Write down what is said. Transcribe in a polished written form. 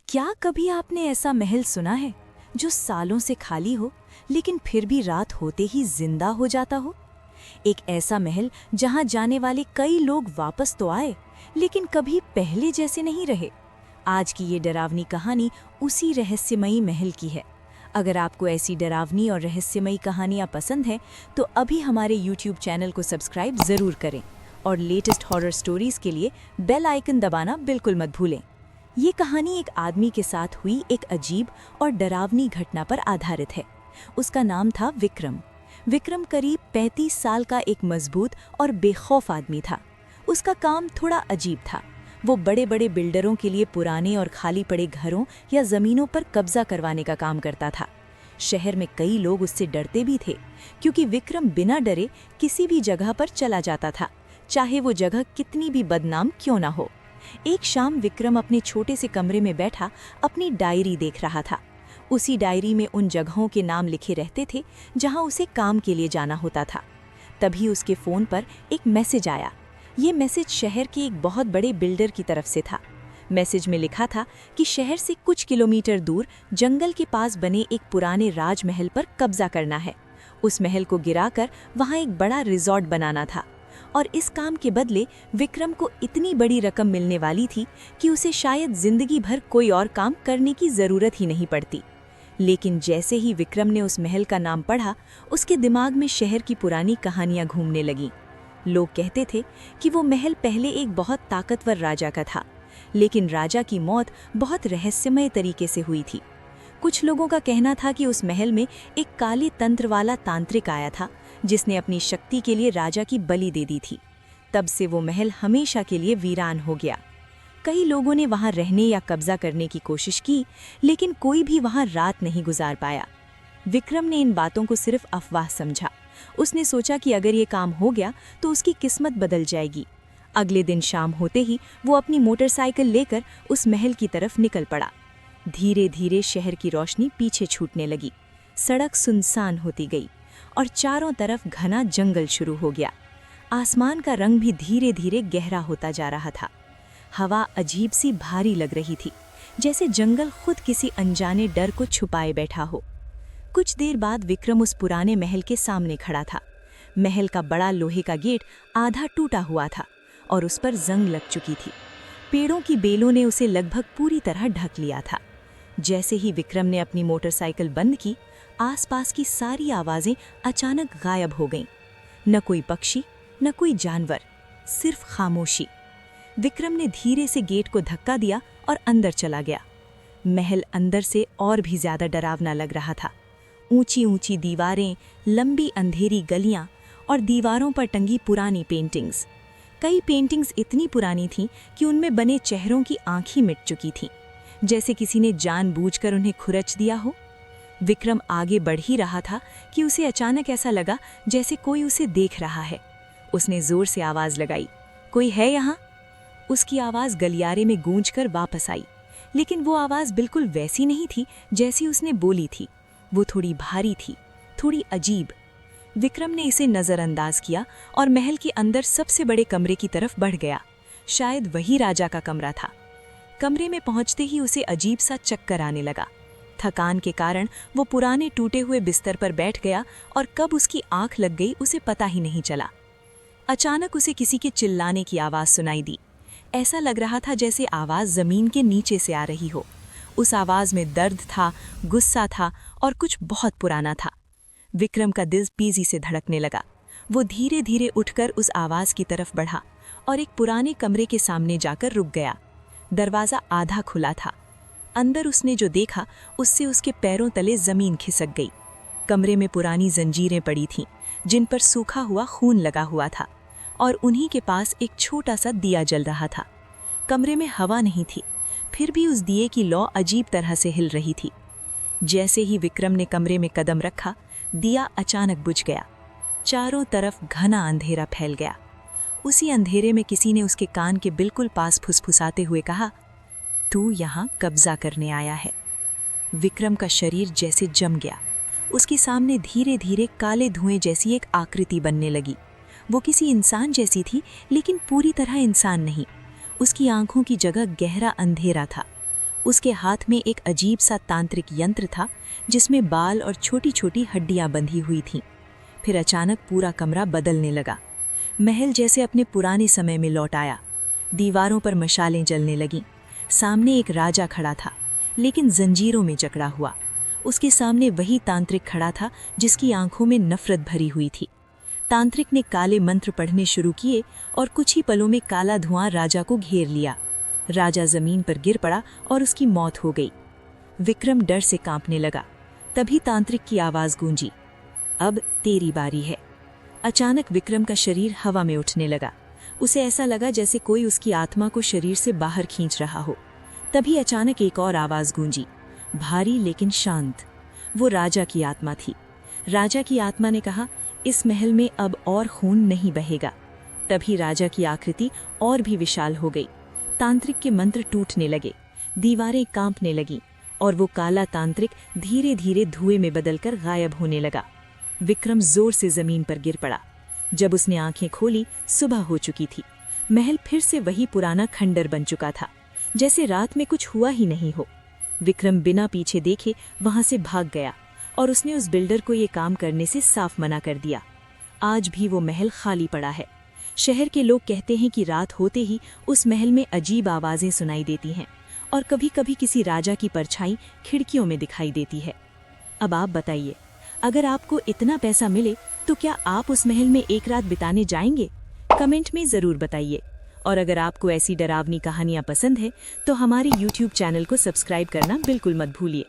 क्या कभी आपने ऐसा महल सुना है जो सालों से खाली हो लेकिन फिर भी रात होते ही जिंदा हो जाता हो? एक ऐसा महल जहां जाने वाले कई लोग वापस तो आए लेकिन कभी पहले जैसे नहीं रहे। आज की ये डरावनी कहानी उसी रहस्यमयी महल की है। अगर आपको ऐसी डरावनी और रहस्यमयी कहानियां पसंद हैं तो अभी हमारे YouTube चैनल को सब्सक्राइब जरूर करें और लेटेस्ट हॉरर स्टोरीज के लिए बेल आइकन दबाना बिल्कुल मत भूलें। ये कहानी एक आदमी के साथ हुई एक अजीब और डरावनी घटना पर आधारित है। उसका नाम था विक्रम। विक्रम करीब 35 साल का एक मजबूत और बेखौफ आदमी था। उसका काम थोड़ा अजीब था। वो बड़े बड़े बिल्डरों के लिए पुराने और खाली पड़े घरों या ज़मीनों पर कब्जा करवाने का काम करता था। शहर में कई लोग उससे डरते भी थे क्योंकि विक्रम बिना डरे किसी भी जगह पर चला जाता था, चाहे वो जगह कितनी भी बदनाम क्यों ना हो। एक शाम विक्रम अपने छोटे से कमरे में बैठा अपनी डायरी देख रहा था। उसी डायरी में उन जगहों के नाम लिखे रहते थे जहां उसे काम के लिए जाना होता था। तभी उसके फ़ोन पर एक मैसेज आया। ये मैसेज शहर के एक बहुत बड़े बिल्डर की तरफ से था। मैसेज में लिखा था कि शहर से कुछ किलोमीटर दूर जंगल के पास बने एक पुराने राजमहल पर कब्जा करना है। उस महल को गिराकर वहां एक बड़ा रिजॉर्ट बनाना था और इस काम के बदले विक्रम को इतनी बड़ी रकम मिलने वाली थी कि उसे शायद जिंदगी भर कोई और काम करने की ज़रूरत ही नहीं पड़ती। लेकिन जैसे ही विक्रम ने उस महल का नाम पढ़ा, उसके दिमाग में शहर की पुरानी कहानियां घूमने लगीं। लोग कहते थे कि वो महल पहले एक बहुत ताकतवर राजा का था, लेकिन राजा की मौत बहुत रहस्यमय तरीके से हुई थी। कुछ लोगों का कहना था कि उस महल में एक काले तंत्र वाला तांत्रिक आया था जिसने अपनी शक्ति के लिए राजा की बलि दे दी थी। तब से वो महल हमेशा के लिए वीरान हो गया। कई लोगों ने वहां रहने या कब्जा करने की कोशिश की, लेकिन कोई भी वहां रात नहीं गुजार पाया। विक्रम ने इन बातों को सिर्फ अफवाह समझा। उसने सोचा कि अगर ये काम हो गया तो उसकी किस्मत बदल जाएगी। अगले दिन शाम होते ही वो अपनी मोटरसाइकिल लेकर उस महल की तरफ निकल पड़ा। धीरे धीरे शहर की रोशनी पीछे छूटने लगी। सड़क सुनसान होती गई और चारों तरफ घना जंगल शुरू हो गया। आसमान का रंग भी धीरे धीरे गहरा होता जा रहा था। हवा अजीब सी भारी लग रही थी, जैसे जंगल खुद किसी अनजाने डर को छुपाए बैठा हो। कुछ देर बाद विक्रम उस पुराने महल के सामने खड़ा था। महल का बड़ा लोहे का गेट आधा टूटा हुआ था और उस पर जंग लग चुकी थी। पेड़ों की बेलों ने उसे लगभग पूरी तरह ढक लिया था। जैसे ही विक्रम ने अपनी मोटरसाइकिल बंद की, आसपास की सारी आवाजें अचानक गायब हो गईं। न कोई पक्षी, न कोई जानवर, सिर्फ खामोशी। विक्रम ने धीरे से गेट को धक्का दिया और अंदर चला गया। महल अंदर से और भी ज्यादा डरावना लग रहा था। ऊंची ऊंची दीवारें, लंबी अंधेरी गलियां और दीवारों पर टंगी पुरानी पेंटिंग्स। कई पेंटिंग्स इतनी पुरानी थीं कि उनमें बने चेहरों की आंखें मिट चुकी थीं, जैसे किसी ने जानबूझकर उन्हें खुरच दिया हो। विक्रम आगे बढ़ ही रहा था कि उसे अचानक ऐसा लगा जैसे कोई उसे देख रहा है। उसने जोर से आवाज लगाई, कोई है यहाँ? उसकी आवाज गलियारे में गूंजकर वापस आई, लेकिन वो आवाज बिल्कुल वैसी नहीं थी जैसी उसने बोली थी। वो थोड़ी भारी थी, थोड़ी अजीब। विक्रम ने इसे नजरअंदाज किया और महल के अंदर सबसे बड़े कमरे की तरफ बढ़ गया। शायद वही राजा का कमरा था। कमरे में पहुंचते ही उसे अजीब सा चक्कर आने लगा। थकान के कारण वो पुराने टूटे हुए बिस्तर पर बैठ गया और कब उसकी आंख लग गई उसे पता ही नहीं चला। अचानक उसे किसी के चिल्लाने की आवाज़ सुनाई दी। ऐसा लग रहा था जैसे आवाज़ ज़मीन के नीचे से आ रही हो। उस आवाज़ में दर्द था, गुस्सा था और कुछ बहुत पुराना था। विक्रम का दिल तेजी से धड़कने लगा। वो धीरे धीरे उठकर उस आवाज़ की तरफ बढ़ा और एक पुराने कमरे के सामने जाकर रुक गया। दरवाज़ा आधा खुला था। अंदर उसने जो देखा उससे उसके पैरों तले ज़मीन खिसक गई। कमरे में पुरानी जंजीरें पड़ी थीं, जिन पर सूखा हुआ खून लगा हुआ था, और उन्हीं के पास एक छोटा सा दिया जल रहा था। कमरे में हवा नहीं थी, फिर भी उस दिए की लौ अजीब तरह से हिल रही थी। जैसे ही विक्रम ने कमरे में कदम रखा, दिया अचानक बुझ गया। चारों तरफ घना अंधेरा फैल गया। उसी अंधेरे में किसी ने उसके कान के बिल्कुल पास फुसफुसाते हुए कहा, तू यहाँ कब्जा करने आया है। विक्रम का शरीर जैसे जम गया। उसके सामने धीरे धीरे काले धुएं जैसी एक आकृति बनने लगी। वो किसी इंसान जैसी थी, लेकिन पूरी तरह इंसान नहीं। उसकी आंखों की जगह गहरा अंधेरा था। उसके हाथ में एक अजीब सा तांत्रिक यंत्र था जिसमें बाल और छोटी छोटी हड्डियां बंधी हुई थीं। फिर अचानक पूरा कमरा बदलने लगा। महल जैसे अपने पुराने समय में लौट आया। दीवारों पर मशालें जलने लगीं। सामने एक राजा खड़ा था, लेकिन जंजीरों में जकड़ा हुआ। उसके सामने वही तांत्रिक खड़ा था जिसकी आंखों में नफरत भरी हुई थी। तांत्रिक ने काले मंत्र पढ़ने शुरू किए और कुछ ही पलों में काला धुआं राजा को घेर लिया। राजा जमीन पर गिर पड़ा और उसकी मौत हो गई। विक्रम डर से कांपने लगा। तभी तांत्रिक की आवाज गूंजी, अब तेरी बारी है। अचानक विक्रम का शरीर हवा में उठने लगा। उसे ऐसा लगा जैसे कोई उसकी आत्मा को शरीर से बाहर खींच रहा हो। तभी अचानक एक और आवाज गूंजी, भारी लेकिन शांत। वो राजा की आत्मा थी। राजा की आत्मा ने कहा, इस महल में अब और खून नहीं बहेगा। तभी राजा की आकृति और भी विशाल हो गई। तांत्रिक के मंत्र टूटने लगे, दीवारें कांपने लगीं और वो काला तांत्रिक धीरे धीरे धुएं में बदलकर गायब होने लगा। विक्रम जोर से जमीन पर गिर पड़ा। जब उसने आंखें खोली, सुबह हो चुकी थी। महल फिर से वही पुराना खंडर बन चुका था, जैसे रात में कुछ हुआ ही नहीं हो। विक्रम बिना पीछे देखे वहां से भाग गया और उसने उस बिल्डर को ये काम करने से साफ मना कर दिया। आज भी वो महल खाली पड़ा है। शहर के लोग कहते हैं कि रात होते ही उस महल में अजीब आवाजें सुनाई देती हैं और कभी कभी किसी राजा की परछाई खिड़कियों में दिखाई देती है। अब आप बताइए, अगर आपको इतना पैसा मिले तो क्या आप उस महल में एक रात बिताने जाएंगे? कमेंट में ज़रूर बताइए। और अगर आपको ऐसी डरावनी कहानियाँ पसंद है तो हमारे YouTube चैनल को सब्सक्राइब करना बिल्कुल मत भूलिए।